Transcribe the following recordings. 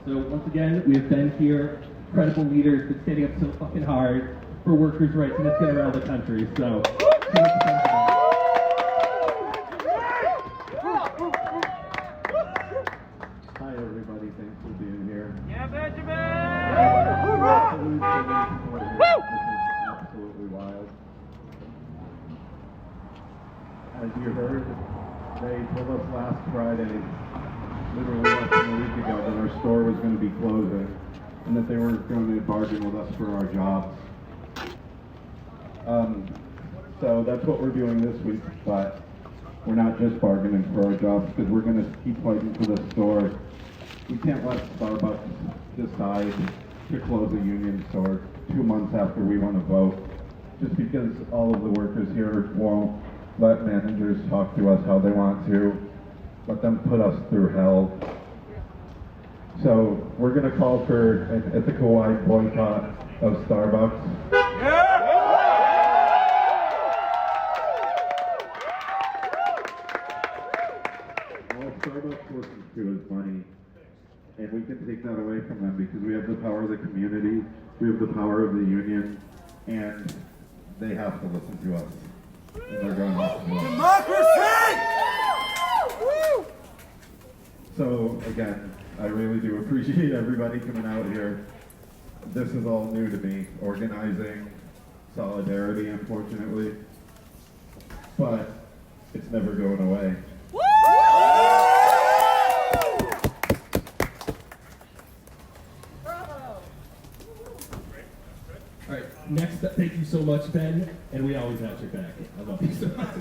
So once again, we have been here, credible leaders, been standing up so fucking hard for workers' rights, and it's been around the country. So, hi everybody, thanks for being here. Yeah, Benjamin! This is absolutely wild. As you heard, they told us last Friday, literally less than a week ago, that our store was going to be closing and that they were going to bargain with us for our jobs. So that's what we're doing this week, but we're not just bargaining for our jobs because we're going to keep fighting for this store. We can't let Starbucks decide to close a union store 2 months after we want to vote, just because all of the workers here won't let managers talk to us how they want to, let them put us through hell. So we're going to call for an Ithaca-wide boycott of Starbucks. All Starbucks listens to is money, and we can take that away from them because we have the power of the community, we have the power of the union, and they have to listen to us. And they're going to listen to us. Democracy! So again, I really do appreciate everybody coming out here. This is all new to me, organizing, solidarity, unfortunately, but it's never going away. all right, next up, thank you so much, Ben, and we always have your back. I love you so much.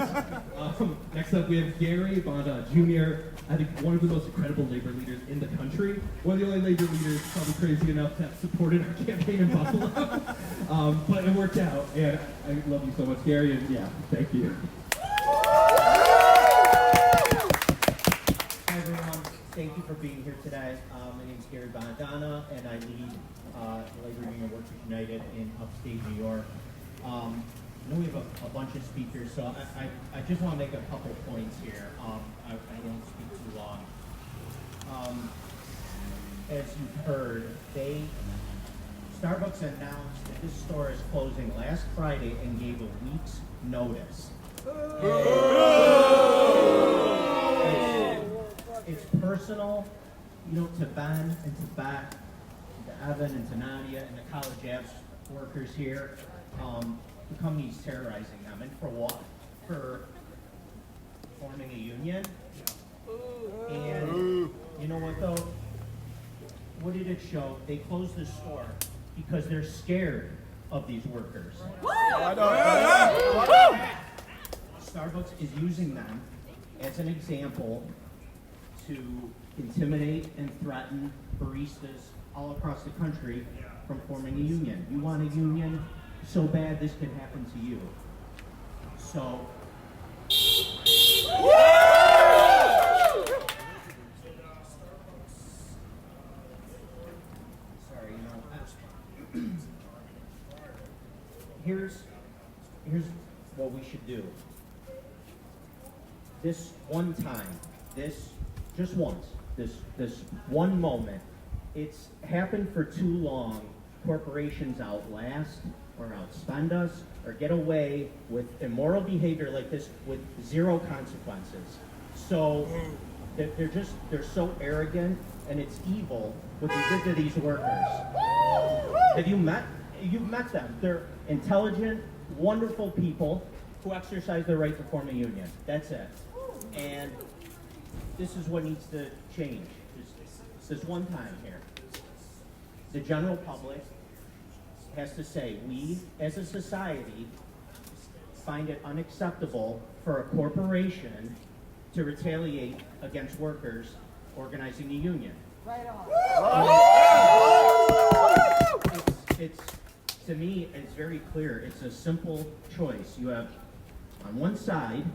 Next up, we have Gary Bonda Jr., I think one of the most incredible labor leaders in the country. One of the only labor leaders probably crazy enough to have supported our campaign in Buffalo. But it worked out, and I love you so much, Gary, and yeah, thank you. Hi everyone, thank you for being here today. My name is Gary Bonadonna, and I lead Labor Union Workers United in upstate New York. I know we have a bunch of speakers, so I just want to make a couple points here. I won't speak too long. As you've heard, Starbucks announced that this store is closing last Friday and gave a week's notice. It's personal, to Ben and to Beth, to Evan and to Nadia and the College Ave workers here. The company's terrorizing them, and for what? For forming a union. And you know what though? What did it show? They closed the store because they're scared of these workers. Starbucks is using them as an example to intimidate and threaten baristas all across the country from forming a union. You want a union so bad this can happen to you. So here's what we should do. This one time, just once, this one moment, it's happened for too long. Corporations outlast or outspend us or get away with immoral behavior like this with zero consequences. So they're so arrogant, and it's evil what they did to these workers. You've met them. They're intelligent, wonderful people who exercise their right to form a union. That's it. And this is what needs to change. This one time here. The general public has to say, we as a society find it unacceptable for a corporation to retaliate against workers organizing a union. Right on. To me, it's very clear. It's a simple choice. You have, on one side,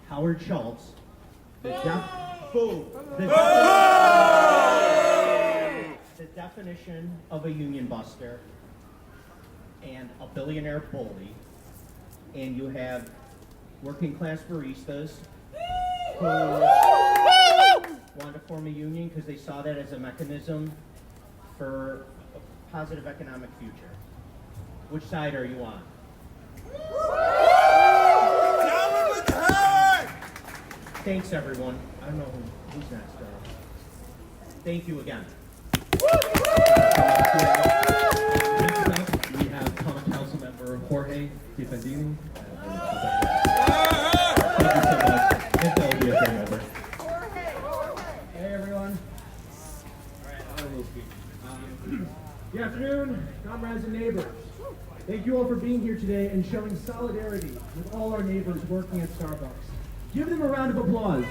Howard Schultz, the definition of a union buster and a billionaire bully, and you have working class baristas who wanted to form a union because they saw that as a mechanism for a positive economic future. Which side are you on? Thanks, everyone. I don't know who's next. Thank you again. Next up, we have common council member Jorge Defendini. Thank you so much. And that'll be a great member. Hey everyone. Alright, I will speak. Good afternoon, comrades and neighbors. Thank you all for being here today and showing solidarity with all our neighbors working at Starbucks. Give them a round of applause.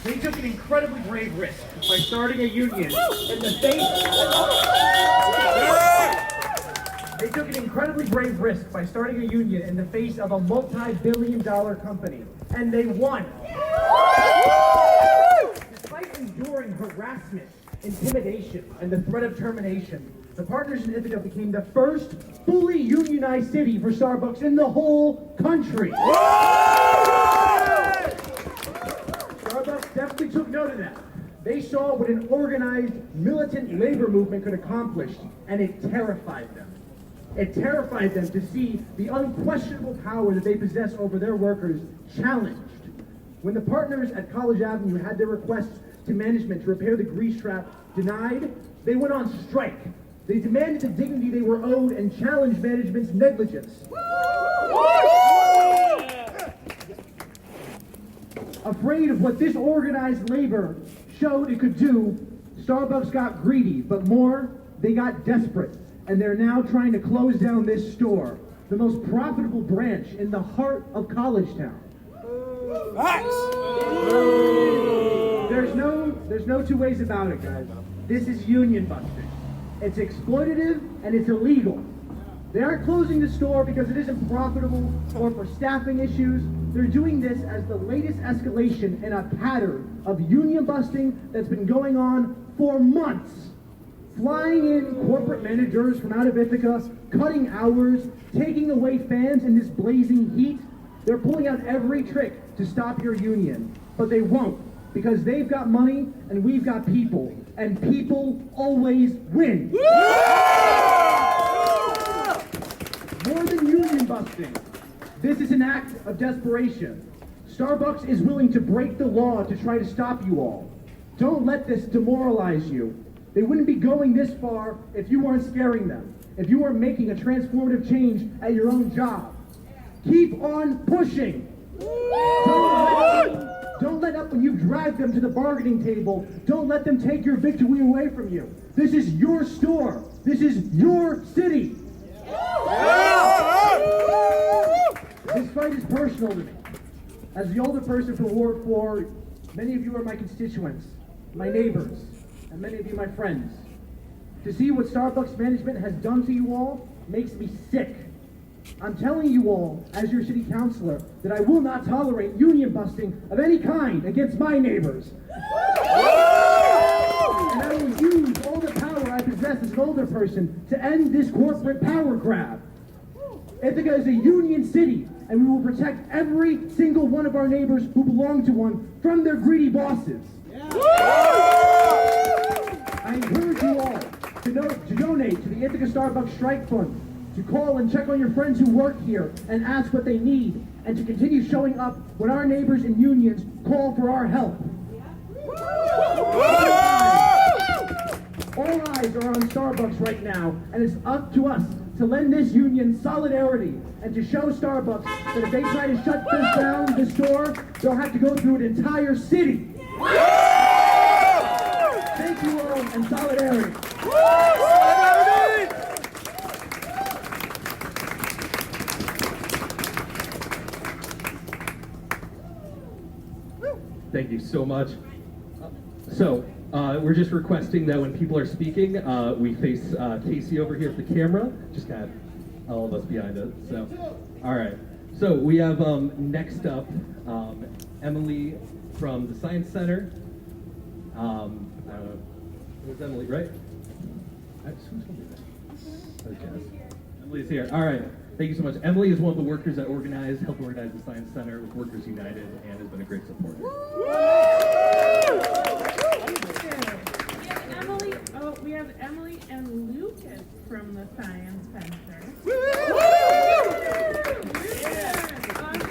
They took an incredibly brave risk by starting a union in the face. They took an incredibly brave risk by starting a union in the face of a multi-billion-dollar company, and they won. Despite enduring harassment, intimidation, and the threat of termination, the partners in Ithaca became the first fully unionized city for Starbucks in the whole country. Starbucks definitely took note of that. They saw what an organized, militant labor movement could accomplish, and it terrified them. It terrified them to see the unquestionable power that they possess over their workers challenged. When the partners at College Avenue had their requests to management to repair the grease trap denied, they went on strike. They demanded the dignity they were owed and challenged management's negligence. Afraid of what this organized labor showed it could do, Starbucks got greedy, but more, they got desperate. And they're now trying to close down this store, the most profitable branch in the heart of Collegetown. There's no two ways about it, guys. This is union busting. It's exploitative and it's illegal. They aren't closing the store because it isn't profitable or for staffing issues. They're doing this as the latest escalation in a pattern of union busting that's been going on for months. Flying in corporate managers from out of Ithaca, cutting hours, taking away fans in this blazing heat. They're pulling out every trick to stop your union, but they won't because they've got money and we've got people, and people always win. More than union busting, this is an act of desperation. Starbucks is willing to break the law to try to stop you all. Don't let this demoralize you. They wouldn't be going this far if you weren't scaring them, if you weren't making a transformative change at your own job. Keep on pushing. Don't let up when you drag them to the bargaining table. Don't let them take your victory away from you. This is your store. This is your city. This fight is personal to me. As the older person from Ward 4, many of you are my constituents, my neighbors, and many of you my friends. To see what Starbucks management has done to you all makes me sick. I'm telling you all, as your city councilor, that I will not tolerate union busting of any kind against my neighbors. And I will use all the power I possess as an older person to end this corporate power grab. Ithaca is a union city, and we will protect every single one of our neighbors who belong to one from their greedy bosses. I encourage you all to donate to the Ithaca Starbucks Strike Fund, to call and check on your friends who work here and ask what they need, and to continue showing up when our neighbors and unions call for our help. All eyes are on Starbucks right now, and it's up to us to lend this union solidarity and to show Starbucks that if they try to shut this down, this store, they'll have to go through an entire city. Thank you all, and solidarity. Thank you so much. So, we're just requesting that when people are speaking, we face Casey over here at the camera. Just got all of us behind us. So, all right. So we have next up Emily from the Science Center. I don't know. It was Emily, right? Who's going to do that? Oh, Jess. Emily's here. All right. Thank you so much. Emily is one of the workers that helped organize the Science Center with Workers United, and has been a great supporter. We have Emily and Lucas from the Science Center.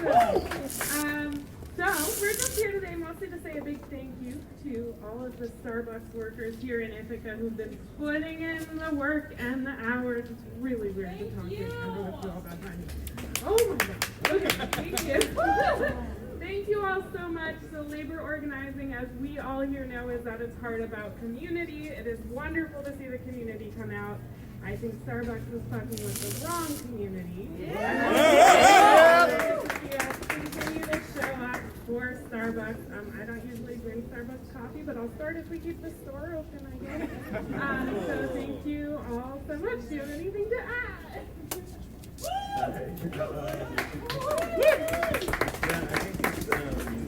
Awesome. So we're just here today mostly to say a big thank you to all of the Starbucks workers here in Ithaca who've been putting in the work and the hours. It's really weird to talk to everyone all about time. Oh my God. Okay, thank you. Thank you all so much. So labor organizing, as we all here know, is at its heart about community. It is wonderful to see the community come out. I think Starbucks was fucking with the wrong community. Yes, continue to show up for Starbucks. I don't usually drink Starbucks coffee, but I'll start if we keep the store open, I guess. So thank you all so much. Do you have anything to add? Yeah, I think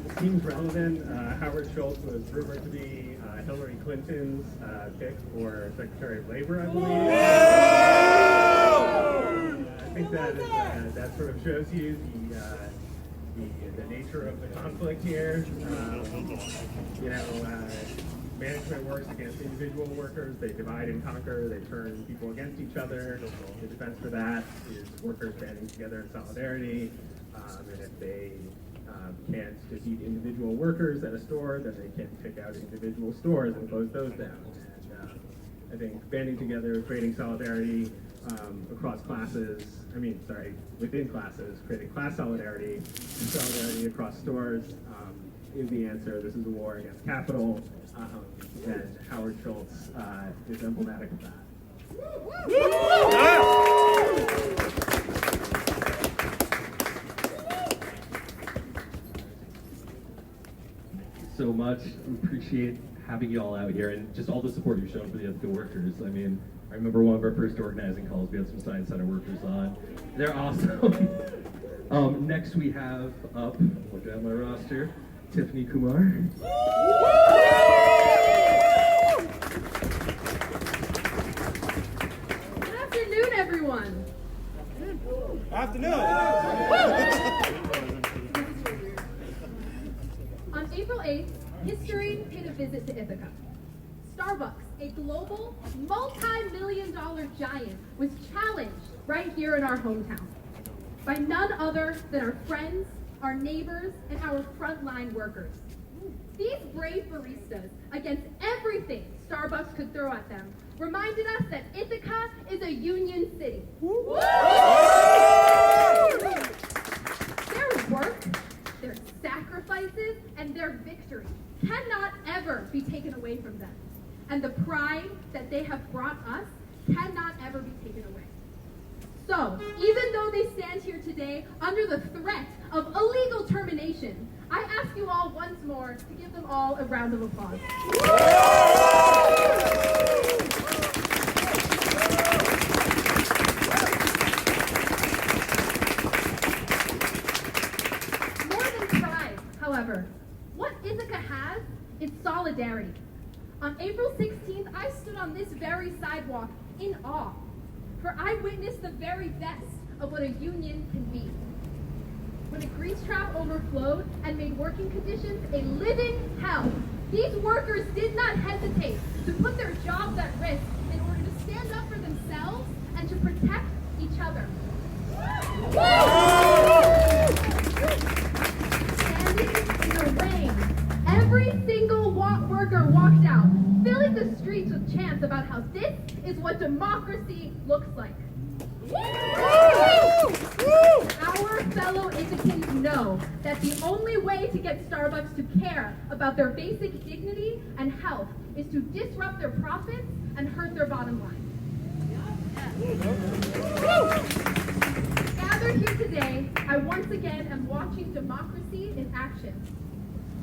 it seems relevant. Howard Schultz was rumored to be Hillary Clinton's pick for Secretary of Labor, I believe. I think that sort of shows you the nature of the conflict here. Management works against individual workers. They divide and conquer. They turn people against each other. The defense for that is workers banding together in solidarity. And if they can't defeat individual workers at a store, then they can pick out individual stores and close those down. And I think banding together, creating solidarity across classes, within classes, creating class solidarity and solidarity across stores is the answer. This is a war against capital, and Howard Schultz is emblematic of that. So much. We appreciate having you all out here and just all the support you've shown for the Ithaca workers. I mean, I remember one of our first organizing calls, we had some Science Center workers on. They're awesome. Next we have up, look at my roster, Tiffany Kumar. Good afternoon, everyone. Afternoon. On April 8th, history paid a visit to Ithaca. Starbucks, a global, multi-million-dollar giant, was challenged right here in our hometown by none other than our friends, our neighbors, and our frontline workers. These brave baristas, against everything Starbucks could throw at them, reminded us that Ithaca is a union city. Their work, their sacrifices, and their victory cannot ever be taken away from them. And the pride that they have brought us cannot ever be taken away. So, even though they stand here today under the threat of illegal termination, I ask you all once more to give them all a round of applause. More than pride, however, what Ithaca has is solidarity. On April 16th, I stood on this very sidewalk in awe, for I witnessed the very best of what a union can be. When a grease trap overflowed and made working conditions a living hell, these workers did not hesitate to put their jobs at risk in order to stand up for themselves and to protect each other. Standing in the rain, every single worker walked out, filling the streets with chants about how this is what democracy looks like. Our fellow Ithacans know that the only way to get Starbucks to care about their basic dignity and health is to disrupt their profits and hurt their bottom line. Gathered here today, I once again am watching democracy in action.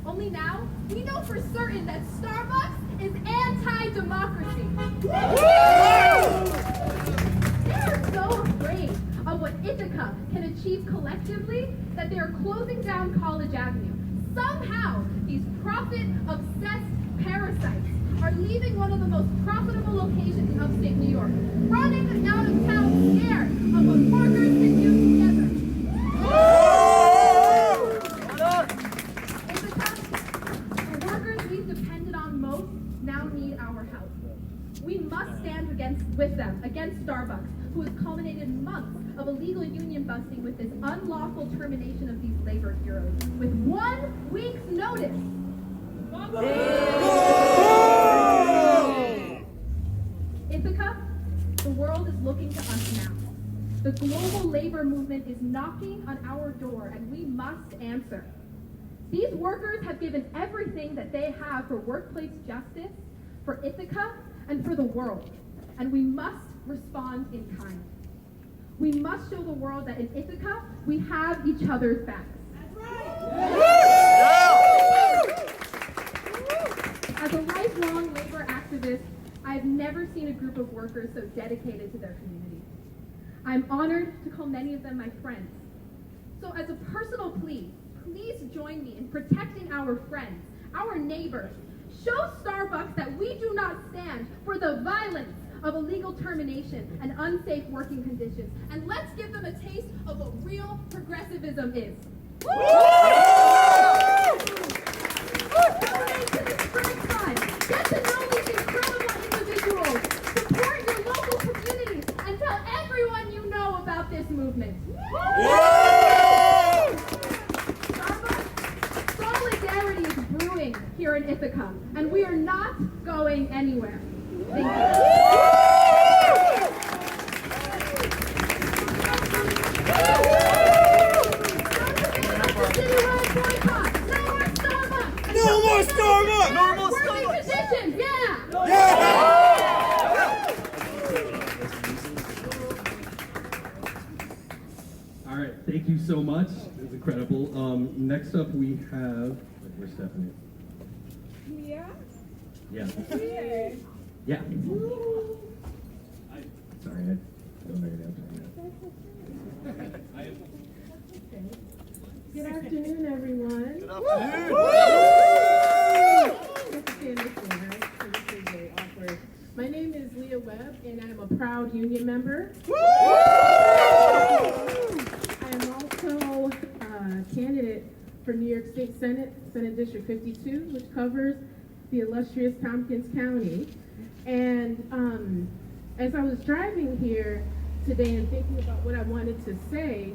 Only now, we know for certain that Starbucks is anti-democracy. They are so afraid of what Ithaca can achieve collectively that they are closing down College Avenue. Somehow, these profit-obsessed parasites are leaving one of the most profitable locations in upstate New York, running out of town scared of what workers and We must stand with them against Starbucks, who has culminated months of illegal union busting with this unlawful termination of these labor heroes with 1 week's notice. Ithaca, the world is looking to us now. The global labor movement is knocking on our door, and we must answer. These workers have given everything that they have for workplace justice, for Ithaca, and for the world, and we must respond in kind. We must show the world that in Ithaca, we have each other's backs. As a lifelong labor activist, I've never seen a group of workers so dedicated to their community. I'm honored to call many of them my friends. So as a personal plea, please join me in protecting our friends, our neighbors. Show Starbucks that we do not stand for the violence of illegal termination and unsafe working conditions. And let's give them a taste of what real progressivism is. Donate to the Spring Fund. Get to know these incredible individuals. Support your local communities and tell everyone you know about this movement. Starbucks, solidarity is brewing here in Ithaca, and we are not going anywhere. Thank you. Citywide boycott. No more Starbucks. No more Starbucks. Working conditions. Yeah. All right, thank you so much. It was incredible. Next up we have, where's Stephanie? Yeah? Yeah. Yeah. Yeah. Sorry, I don't know your name. Good afternoon, everyone. Good afternoon. My name is Leah Webb, and I'm a proud union member. I am also a candidate for New York State Senate District 52, which covers the illustrious Tompkins County. And as I was driving here today and thinking about what I wanted to say,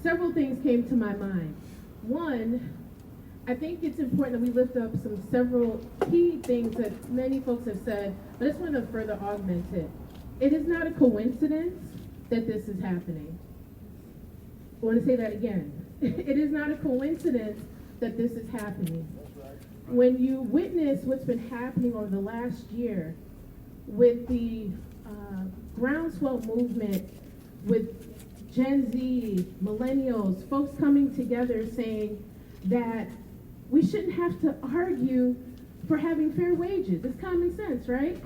several things came to my mind. One, I think it's important that we lift up several key things that many folks have said, but I just want to further augment it. It is not a coincidence that this is happening. I want to say that again. It is not a coincidence that this is happening. When you witness what's been happening over the last year with the groundswell movement, with Gen Z, millennials, folks coming together saying that we shouldn't have to argue for having fair wages. It's common sense, right?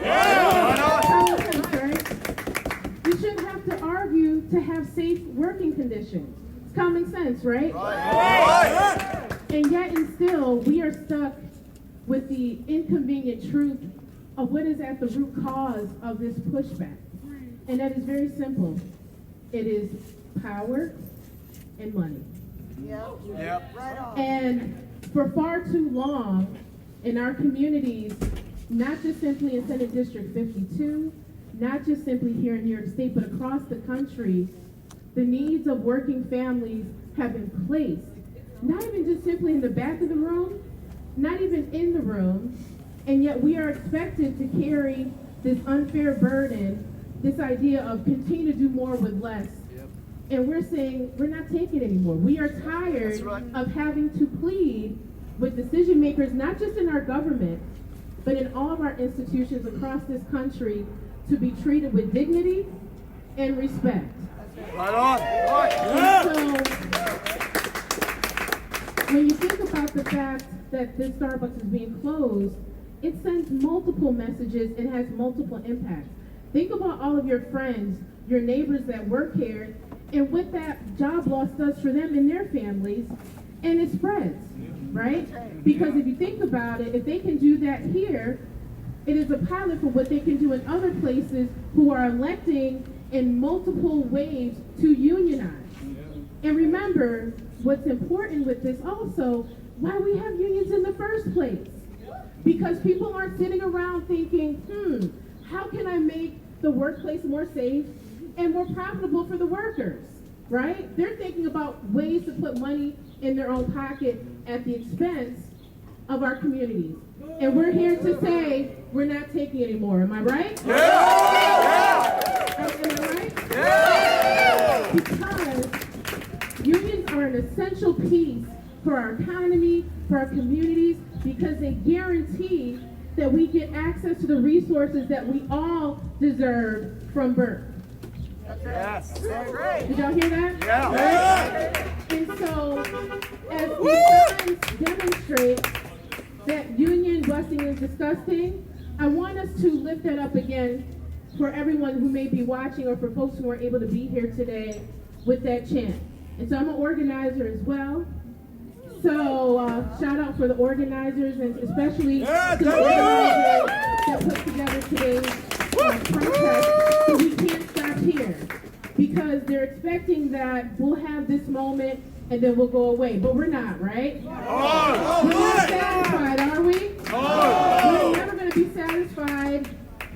Yeah. Common sense, right? We shouldn't have to argue to have safe working conditions. It's common sense, right? And yet and still, we are stuck with the inconvenient truth of what is at the root cause of this pushback. And that is very simple. It is power and money. Yep. Right on. And for far too long in our communities, not just simply in Senate District 52, not just simply here in New York State, but across the country, the needs of working families have been placed, not even just simply in the back of the room, not even in the room, and yet we are expected to carry this unfair burden, this idea of continue to do more with less. And we're saying we're not taking it anymore. We are tired of having to plead with decision makers, not just in our government, but in all of our institutions across this country, to be treated with dignity and respect. Right on. And so, when you think about the fact that this Starbucks is being closed, it sends multiple messages and has multiple impacts. Think about all of your friends, your neighbors that work here, and what that job loss does for them and their families, and it spreads, right? Because if you think about it, if they can do that here, it is a pilot for what they can do in other places who are electing in multiple waves to unionize. And remember, what's important with this also, why we have unions in the first place. Because people aren't sitting around thinking, how can I make the workplace more safe and more profitable for the workers, right? They're thinking about ways to put money in their own pocket at the expense of our communities. And we're here to say we're not taking it anymore. Am I right? Yeah! Am I right? Yeah! Because unions are an essential piece for our economy, for our communities, because they guarantee that we get access to the resources that we all deserve from birth. Yes. Great. Did y'all hear that? Yeah. And so, as the signs demonstrate that union busting is disgusting, I want us to lift that up again for everyone who may be watching or for folks who are able to be here today with that chant. And so I'm an organizer as well. So shout out for the organizers and especially to the organizers that put together today's protest. So we can't stop here because they're expecting that we'll have this moment and then we'll go away. But we're not, right? We're not satisfied, are we? We're never going to be satisfied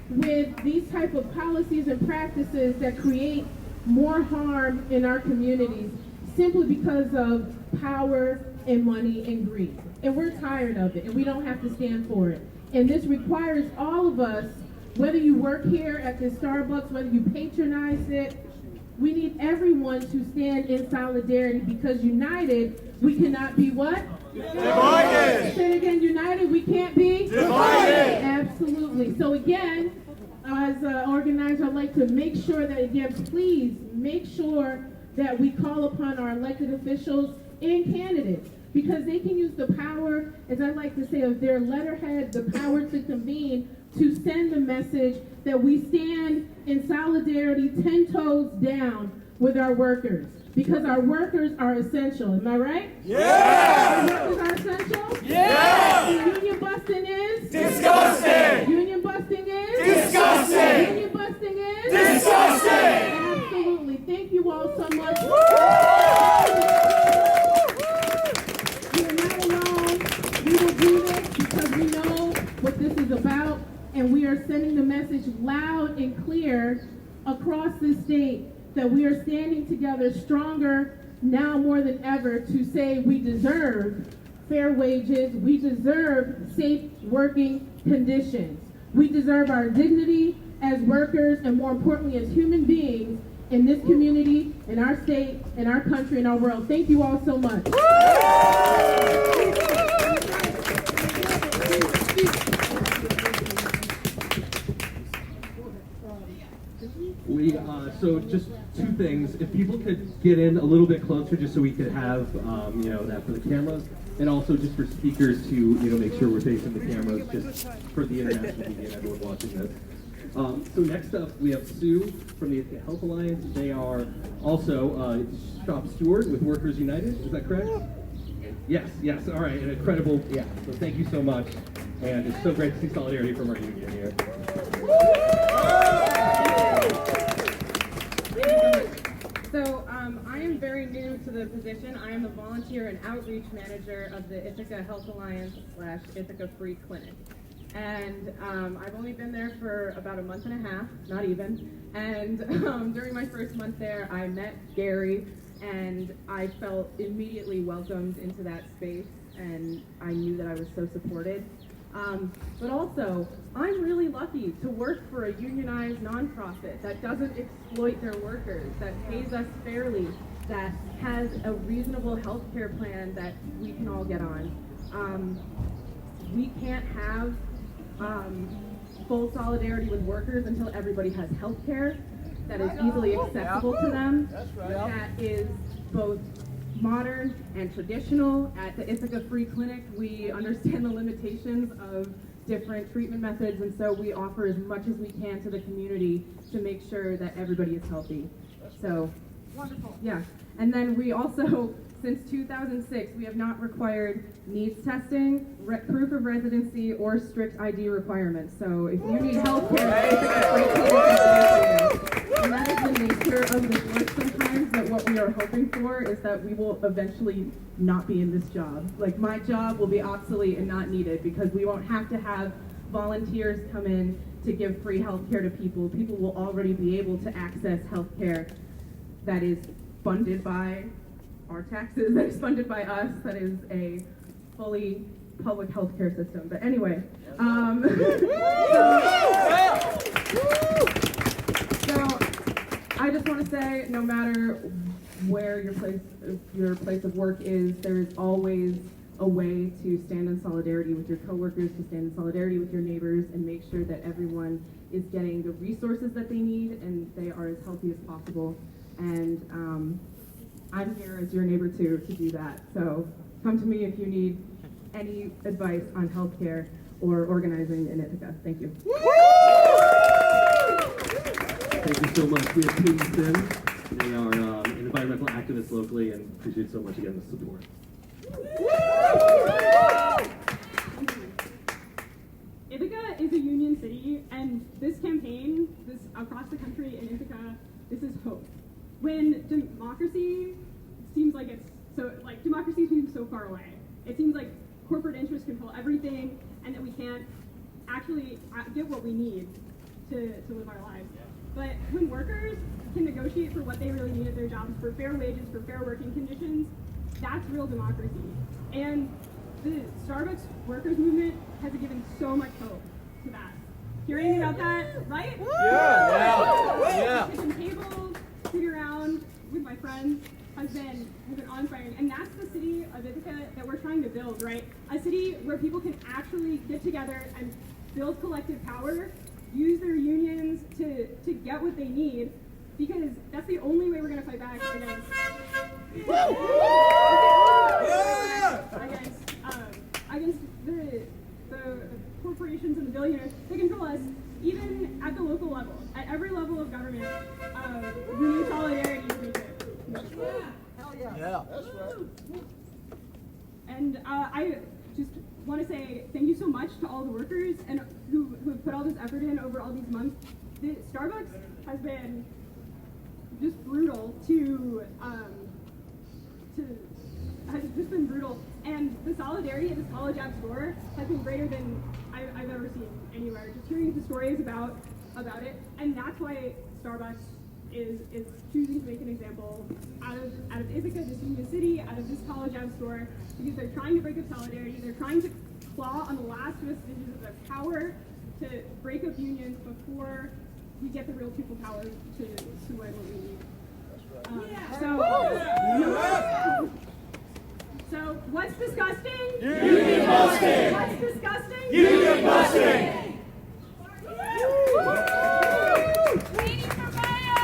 with these type of policies and practices that create more harm in our communities simply because of power and money and greed. And we're tired of it, and we don't have to stand for it. And this requires all of us, whether you work here at the Starbucks, whether you patronize it, we need everyone to stand in solidarity because united, we cannot be what? Divided! Say it again, united, we can't be? Divided! Absolutely. So again, as an organizer, I'd like to make sure that, again, please make sure that we call upon our elected officials and candidates because they can use the power, as I like to say, of their letterhead, the power to convene, to send the message that we stand in solidarity 10 toes down with our workers because our workers are essential. Am I right? Yeah! Our workers are essential? Yeah! And union busting is? Disgusting! Union busting is? Disgusting! Union busting is? Disgusting! Absolutely. Thank you all so much. We're not alone. We will do this because we know what this is about, and we are sending the message loud and clear across the state that we are standing together stronger now more than ever to say we deserve fair wages, we deserve safe working conditions, we deserve our dignity as workers, and more importantly as human beings in this community, in our state, in our country, in our world. Thank you all so much. So just two things. If people could get in a little bit closer, just so we could have, that for the cameras, and also just for speakers to, make sure we're facing the cameras, just for the international media and everyone watching this. So next up, we have Sue from the Ithaca Health Alliance. They are also shop steward with Workers United. Is that correct? Yes. All right. An incredible. Yeah. So thank you so much, and it's so great to see solidarity from our union here. So I am very new to the position. I am the volunteer and outreach manager of the Ithaca Health Alliance / Ithaca Free Clinic. And I've only been there for about a month and a half, not even. And during my first month there, I met Gary, and I felt immediately welcomed into that space, and I knew that I was so supported. But also, I'm really lucky to work for a unionized nonprofit that doesn't exploit their workers, that pays us fairly, that has a reasonable health care plan that we can all get on. We can't have full solidarity with workers until everybody has health care that is easily accessible to them, that is both modern and traditional. At the Ithaca Free Clinic, we understand the limitations of different treatment methods, and so we offer as much as we can to the community to make sure that everybody is healthy. So, wonderful. Yeah, and then we also, since 2006, we have not required needs testing, proof of residency, or strict ID requirements. So if you need health care, Ithaca Free Clinic is there for you. And that is the nature of this work sometimes, that what what we are hoping for is that we will eventually not be in this job. Like, my job will be obsolete and not needed because we won't have to have volunteers come in to give free health care to people. People will already be able to access health care that is funded by our taxes, that is funded by us, that is a fully public health care system. But anyway, so I just want to say, no matter where your place of work is, there's always a way to stand in solidarity with your coworkers, to stand in solidarity with your neighbors, and make sure that everyone is getting the resources that they need and they are as healthy as possible. And I'm here as your neighbor to do that. So come to me if you need any advice on healthcare or organizing in Ithaca. Thank you. Thank you so much. We have Katie Sims. They are an environmental activist locally, and appreciate so much again the support. Ithaca is a union city, and this campaign, this across the country in Ithaca, this is hope. When democracy seems so far away, it seems like corporate interests control everything, and that we can't actually get what we need to live our lives. But when workers can negotiate for what they really need at their jobs, for fair wages, for fair working conditions, that's real democracy. And the Starbucks workers movement has given so much hope to that. Hearing about that, right? Yeah. Kitchen tables, sitting around with my friends has been awe-inspiring. And that's the city of Ithaca that we're trying to build, right? A city where people can actually get together and build collective power, use their unions to get what they need, because that's the only way we're going to fight back against the corporations and the billionaires that control us, even at the local level. At every level of government, we need solidarity to make it. Yeah. That's right. And I just want to say thank you so much to all the workers and who have put all this effort in over all these months. The Starbucks has been just brutal has just been brutal, and the solidarity at this college app store has been greater than I've ever seen anywhere. Just hearing the stories about it, and that's why Starbucks is choosing to make an example out of Ithaca, this union city, out of this college app store, because they're trying to break up solidarity. They're trying to claw on the last vestiges of their power to break up unions before we get the real people power to what we need. So what's disgusting? Union busting! What's disgusting? Union busting! Waiting for fire!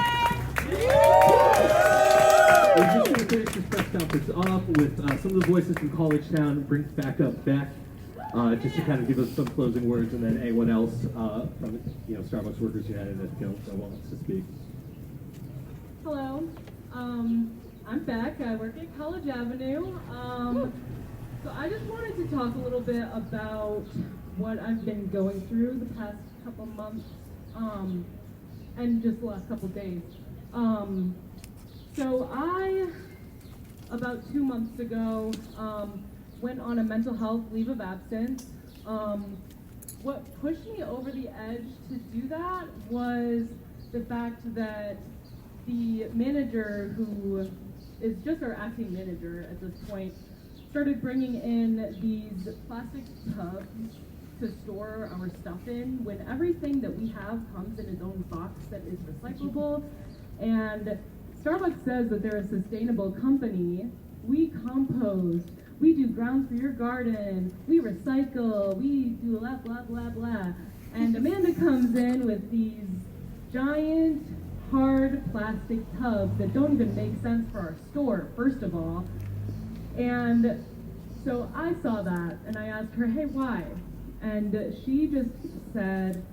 We're just going to finish this press conference off with some of the voices from Collegetown. Brings back up Beck, just to kind of give us some closing words, and then anyone else from Starbucks Workers United that wants to speak. Hello, I'm Beck. I work at College Avenue. So I just wanted to talk a little bit about what I've been going through the past couple months, and just the last couple days. So I, about 2 months ago, went on a mental health leave of absence. What pushed me over the edge to do that was the fact that the manager, who is just our acting manager at this point, started bringing in these plastic tubs to store our stuff in when everything that we have comes in its own box that is recyclable. And Starbucks says that they're a sustainable company. We compost, we do grounds for your garden, we recycle, we do blah, blah, blah, blah. And Amanda comes in with these giant, hard plastic tubs that don't even make sense for our store, first of all. And so I saw that and I asked her, hey, why? And she just said,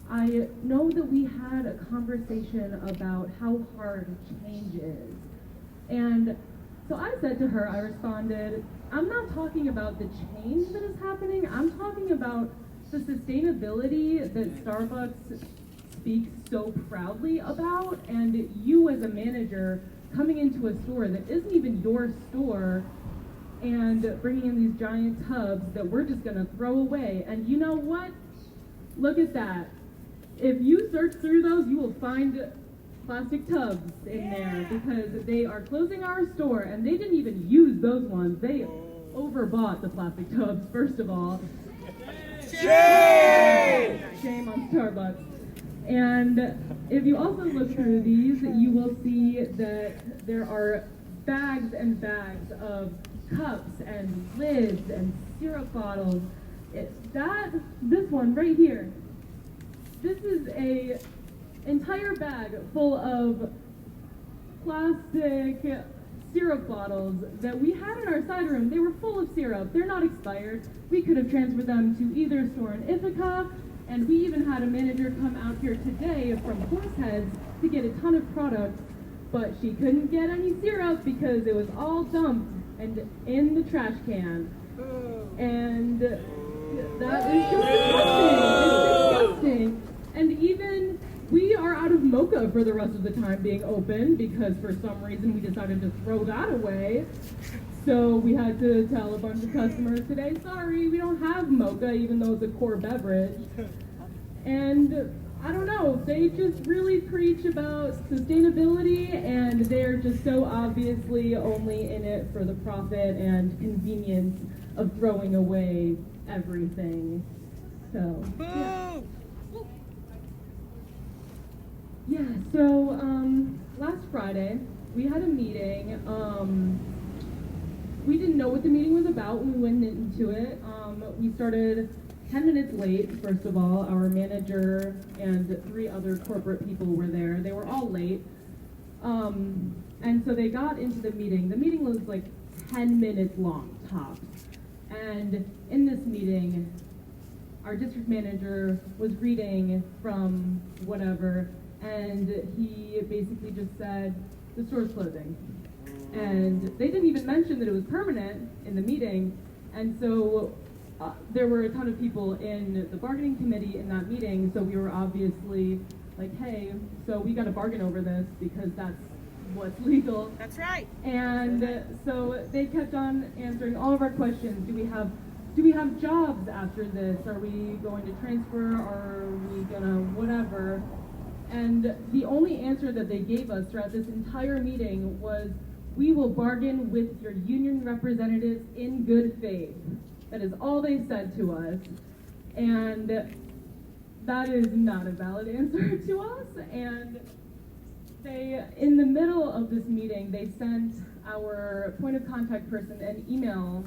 I know that we had a conversation about how hard change is. And so I said to her, I responded, I'm not talking about the change that is happening, I'm talking about the sustainability that Starbucks speaks so proudly about, and you as a manager coming into a store that isn't even your store and bringing in these giant tubs that we're just gonna throw away. And you know what? Look at that. If you search through those, you will find plastic tubs in there because they are closing our store, and they didn't even use those ones. They overbought the plastic tubs, first of all. Shame! Shame on Starbucks. And if you also look through these, you will see that there are bags and bags of cups and lids and syrup bottles. This one right here, this is a entire bag full of plastic syrup bottles that we had in our side room. They were full of syrup. They're not expired. We could have transferred them to either store in Ithaca, and we even had a manager come out here today from Horseheads to get a ton of products, but she couldn't get any syrup because it was all dumped and in the trash can. And that is just disgusting. It's disgusting. And even we are out of mocha for the rest of the time being open because for some reason we decided to throw that away. So we had to tell a bunch of customers today, sorry, we don't have mocha even though it's a core beverage. And I don't know, they just really preach about sustainability and they're just so obviously only in it for the profit and convenience of throwing away everything. So, yeah. Yeah, so last Friday we had a meeting. We didn't know what the meeting was about when we went into it. We started 10 minutes late, first of all. Our manager and 3 other corporate people were there. They were all late. And so they got into the meeting. The meeting was like 10 minutes long, tops. And in this meeting, our district manager was reading from whatever, and he basically just said, the store's closing. And they didn't even mention that it was permanent in the meeting, and so there were a ton of people in the bargaining committee in that meeting, so we were obviously like, hey, so we got to bargain over this because that's what's legal. That's right. And so they kept on answering all of our questions. Do we have jobs after this? Are we going to transfer? Are we gonna whatever? And the only answer that they gave us throughout this entire meeting was, we will bargain with your union representatives in good faith. That is all they said to us. And that is not a valid answer to us. And they, in the middle of this meeting, they sent our point of contact person an email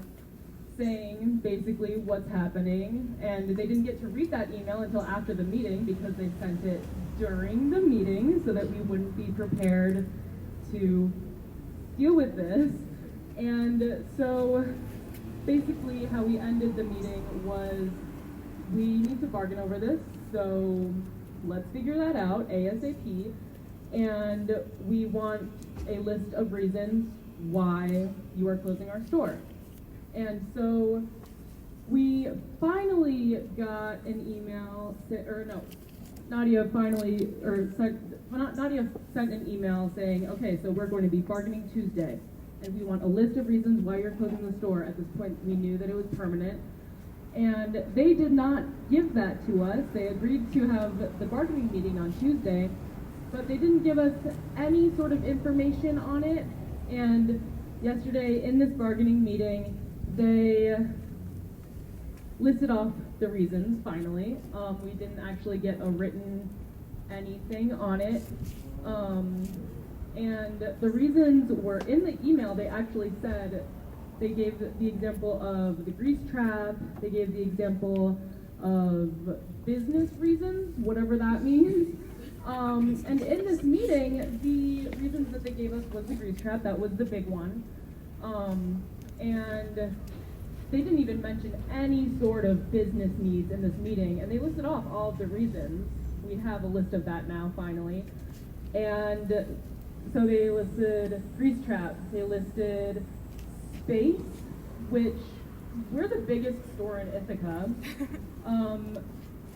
saying basically what's happening. And they didn't get to read that email until after the meeting because they sent it during the meeting so that we wouldn't be prepared to deal with this. And so basically how we ended the meeting was, we need to bargain over this, so let's figure that out ASAP. And we want a list of reasons why you are closing our store. And so we finally got an email, Nadia sent an email saying, okay, so we're going to be bargaining Tuesday, and we want a list of reasons why you're closing the store. At this point, we knew that it was permanent. And they did not give that to us. They agreed to have the bargaining meeting on Tuesday, but they didn't give us any sort of information on it. And yesterday, in this bargaining meeting, they listed off the reasons, finally. We didn't actually get a written anything on it. And the reasons were in the email. They actually said, they gave the example of the grease trap, they gave the example of business reasons, whatever that means. And in this meeting, the reasons that they gave us was the grease trap, that was the big one. And they didn't even mention any sort of business needs in this meeting, and they listed off all of the reasons. We have a list of that now, finally. And so they listed grease trap, they listed space, which we're the biggest store in Ithaca.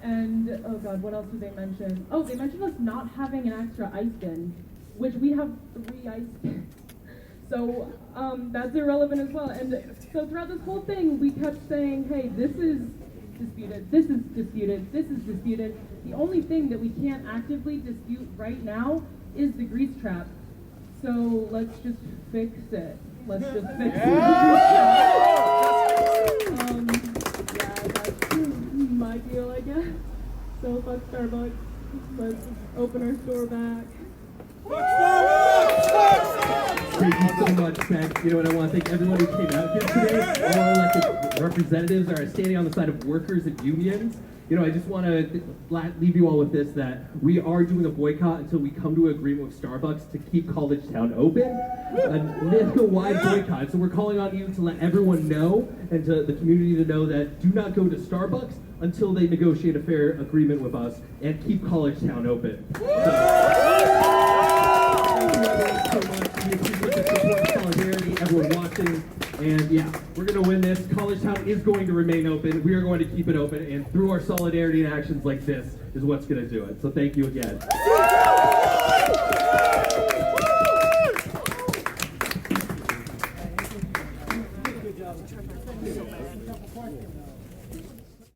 And, oh God, what else did they mention? Oh, they mentioned us not having an extra ice bin. which we have 3 ice picks. So that's irrelevant as well. And so throughout this whole thing, we kept saying, hey, this is disputed, this is disputed, this is disputed. The only thing that we can't actively dispute right now is the grease trap. So let's just fix it. Let's just fix it. Yeah, that's my deal, I guess. So fuck Starbucks. Let's open our store back. Thank you so much, Ben. You know what, I want to thank everyone who came out here today. All our elected representatives are standing on the side of workers and unions. You know, I just want to leave you all with this, that we are doing a boycott until we come to an agreement with Starbucks to keep Collegetown open. A Ithaca-wide boycott. So we're calling on you to let everyone know, and to the community to know, that do not go to Starbucks until they negotiate a fair agreement with us, and keep Collegetown open. Thank you everyone so much. We appreciate the support and solidarity, everyone watching. And yeah, we're going to win this. Collegetown is going to remain open. We are going to keep it open. And through our solidarity and actions like this is what's going to do it. So thank you again. Good job.